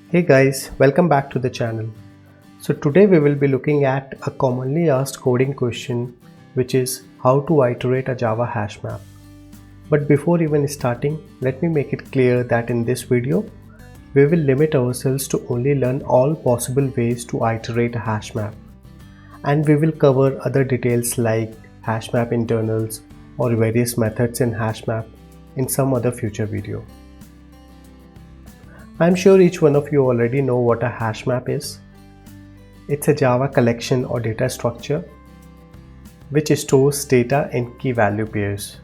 Hey guys, welcome back to the channel. So today we will be looking at a commonly asked coding question, which is how to iterate a Java hash map. But before even starting, let me make it clear that in this video, we will limit ourselves to only learn all possible ways to iterate a hash map. And we will cover other details like hash map internals or various methods in hash map in some other future video. I'm sure each one of you already know what a hash map is. It's a Java collection or data structure which stores data in key value pairs.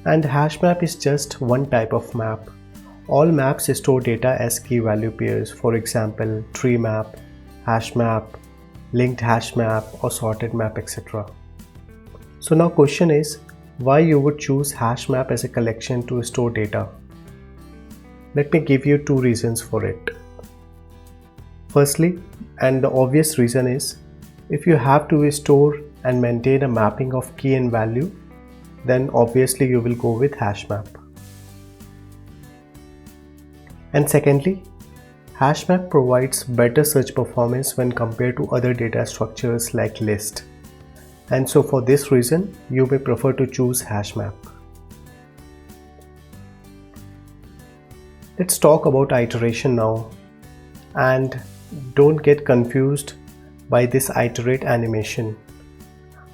And hash map is just one type of map. All maps store data as key value pairs, for example, tree map, hash map, linked hash map or sorted map, etc. So now question is why you would choose hash map as a collection to store data. Let me give you two reasons for it. Firstly, and the obvious reason is, if you have to store and maintain a mapping of key and value, then obviously you will go with hash map. And secondly, hash map provides better search performance when compared to other data structures like list. And so for this reason, you may prefer to choose hash map. Let's talk about iteration now, and don't get confused by this iterate animation.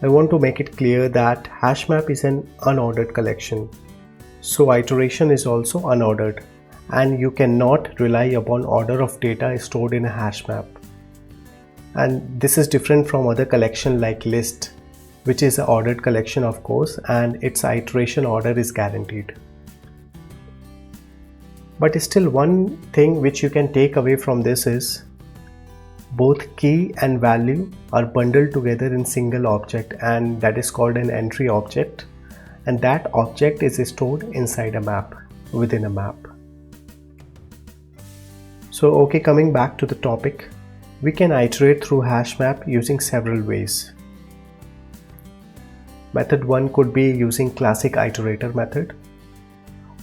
I want to make it clear that hash map is an unordered collection, so iteration is also unordered, and you cannot rely upon order of data stored in a hash map. And this is different from other collection like list, which is an ordered collection of course, and its iteration order is guaranteed. But still, one thing which you can take away from this is both key and value are bundled together in single object, and that is called an entry object, and that object is stored inside a map, within a map. So okay, coming back to the topic, we can iterate through hash map using several ways. Method 1 could be using classic iterator method,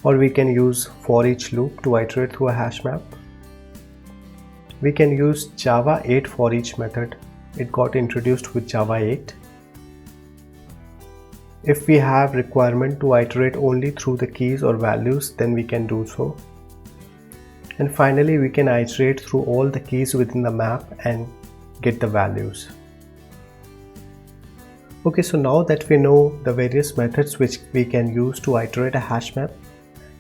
or we can use for each loop to iterate through a hash map. We can use Java 8 for each method. It got introduced with Java 8. If we have requirement to iterate only through the keys or values, then we can do so. And finally, we can iterate through all the keys within the map and get the values. Okay, so now that we know the various methods which we can use to iterate a hash map,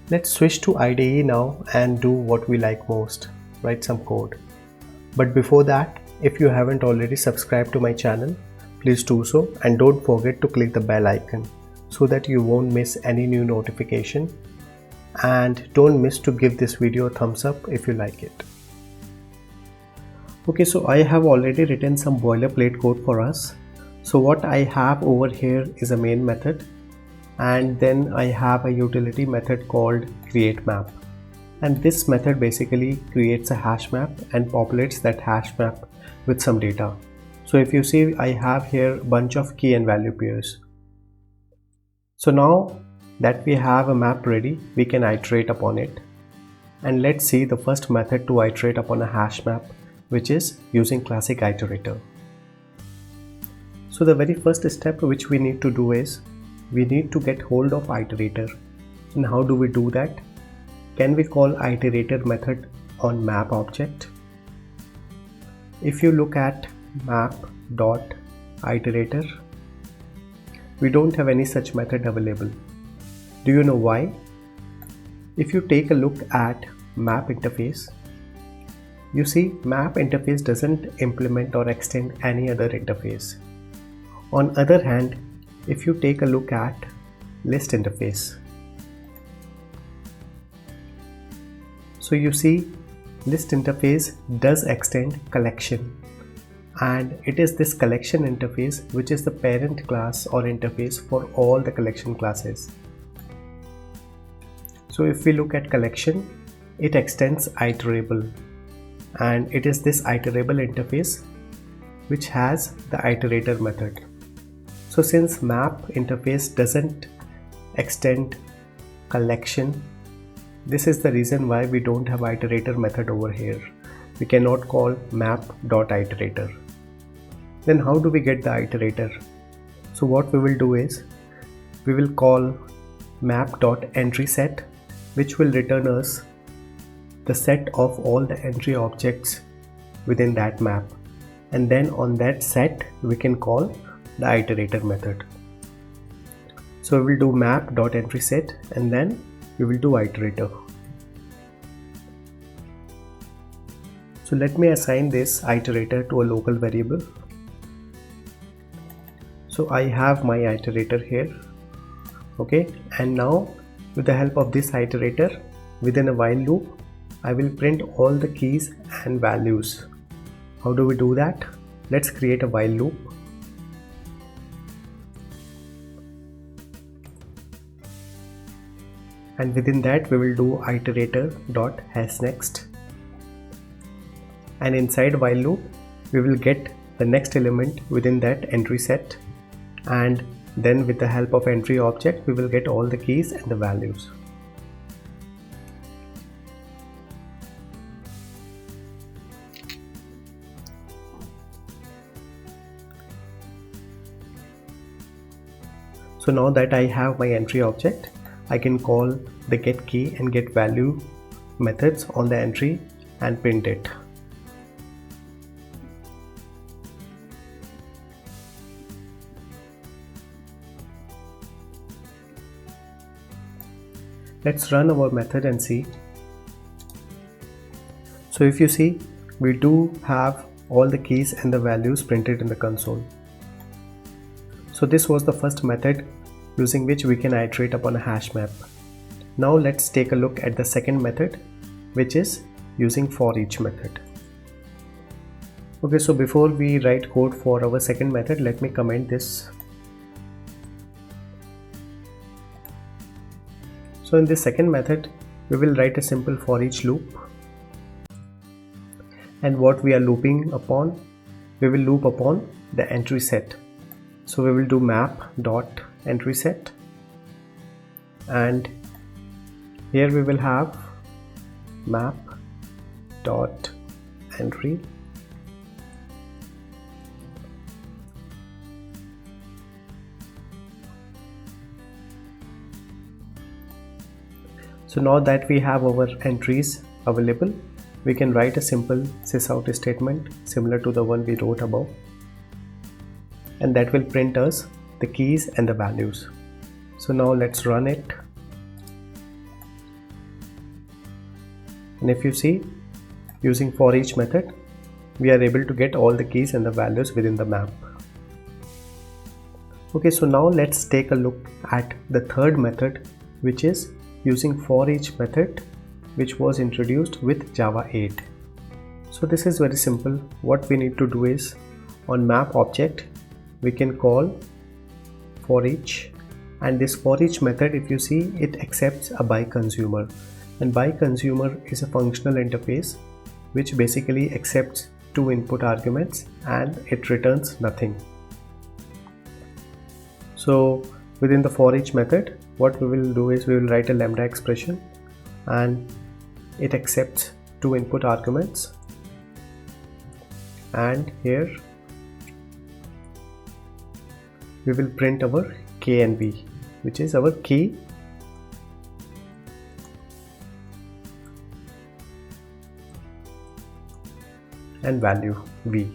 let's switch to IDE now and do what we like most, write some code. But before that, if you haven't already subscribed to my channel, please do so, and don't forget to click the bell icon so that you won't miss any new notification, and don't miss to give this video a thumbs up if you like it. Okay, so I have already written some boilerplate code for us. So what I have over here is a main method, and then I have a utility method called createMap, and this method basically creates a hash map and populates that hash map with some data. So if you see, I have here a bunch of key and value pairs. So now that we have a map ready, we can iterate upon it, and let's see the first method to iterate upon a hash map, which is using classic iterator. So the very first step which we need to do is we need to get hold of iterator. And how do we do that? Can we call iterator method on map object? If you look at map.iterator, we don't have any such method available. Do you know why? If you take a look at map interface, you see map interface doesn't implement or extend any other interface. On other hand, if you take a look at list interface, so you see list interface does extend collection, and it is this collection interface which is the parent class or interface for all the collection classes. So if we look at collection, it extends iterable, and it is this iterable interface which has the iterator method. So since map interface doesn't extend collection, This is the reason why we don't have iterator method over here. we cannot call map.iterator. Then how do we get the iterator? So what we will do is we will call map.entrySet, which will return us the set of all the entry objects within that map, and then on that set we can call the iterator method. So we will do map.entrySet and then we will do iterator. So let me assign this iterator to a local variable. So I have my iterator here, okay, and now with the help of this iterator within a while loop, I will print all the keys and values. How do we do that? Let's create a while loop. And within that we will do iterator.hasNext, and inside while loop we will get the next element within that entry set, and then with the help of entry object we will get all the keys and the values. So now that I have my entry object, I can call the getKey and getValue methods on the entry and print it. Let's run our method and see. So if you see, we do have all the keys and the values printed in the console. So this was the first method using which we can iterate upon a hash map. Now let's take a look at the second method, which is using for each method. Okay, so before we write code for our second method, let me comment this. So in this second method, we will write a simple for each loop. And what we are looping upon, we will loop upon the entry set. So we will do map.entrySet, and here we will have map.entry. So now that we have our entries available, we can write a simple sysout statement similar to the one we wrote above, and that will print us the keys and the values. So now let's run it, and if you see, using for each method we are able to get all the keys and the values within the map. Okay, so now let's take a look at the third method, which is using for each method, which was introduced with Java 8. So this is very simple. What we need to do is, on map object we can call for each, and this for each method, if you see, it accepts a by consumer, and by consumer is a functional interface which basically accepts two input arguments and it returns nothing. So within the for each method, what we will do is we will write a lambda expression, and it accepts two input arguments, and here we will print our k and v, which is our key and value v.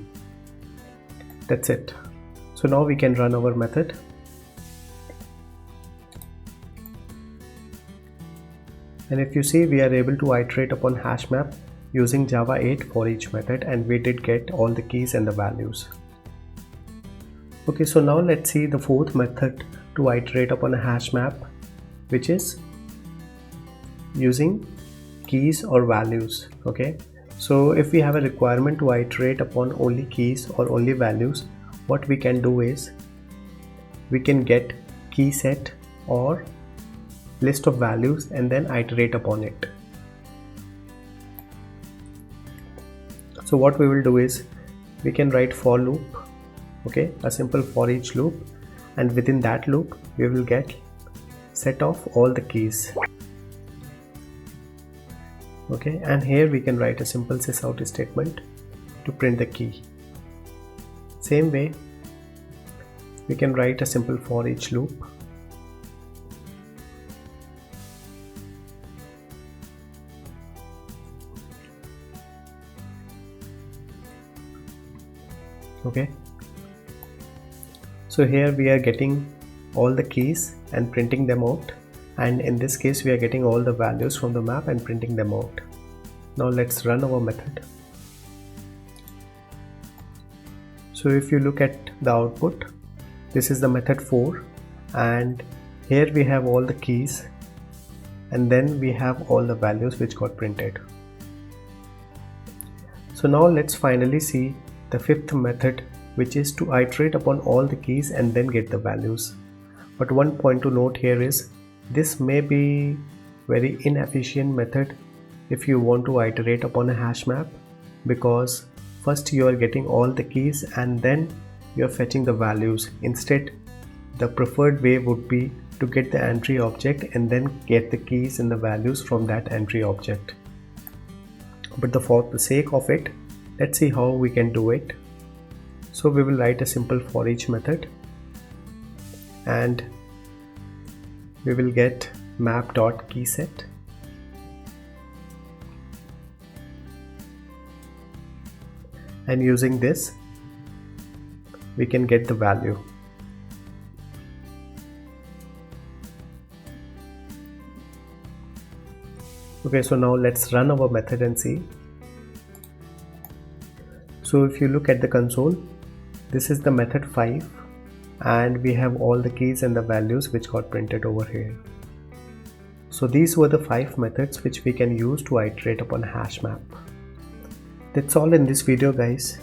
That's it. So now we can run our method. And if you see, we are able to iterate upon hash map using Java 8 for each method, and we did get all the keys and the values. Okay, so now let's see the fourth method to iterate upon a hash map, which is using keys or values. Okay, so if we have a requirement to iterate upon only keys or only values, what we can do is we can get key set or list of values and then iterate upon it. So what we will do is we can write for loop, okay, a simple for each loop, and within that loop we will get set of all the keys. Okay, and here we can write a simple sysout statement to print the key. Same way we can write a simple for each loop. Okay, so here we are getting all the keys and printing them out, and in this case we are getting all the values from the map and printing them out. Now let's run our method. So if you look at the output, this is the method 4, and here we have all the keys and then we have all the values which got printed. So now let's finally see the fifth method, which is to iterate upon all the keys and then get the values. But one point to note here is this may be very inefficient method if you want to iterate upon a hash map, because first you are getting all the keys and then you are fetching the values. Instead, the preferred way would be to get the entry object and then get the keys and the values from that entry object. But for the sake of it, let's see how we can do it. So we will write a simple for each method and we will get map.keyset, and using this we can get the value. Okay, so now let's run our method and see. So if you look at the console, this is the method 5 and we have all the keys and the values which got printed over here. So these were the 5 methods which we can use to iterate upon a hash map. That's all in this video, guys.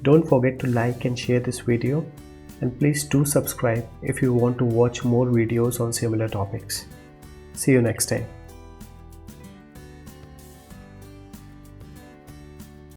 Don't forget to like and share this video, and please do subscribe if you want to watch more videos on similar topics. See you next time.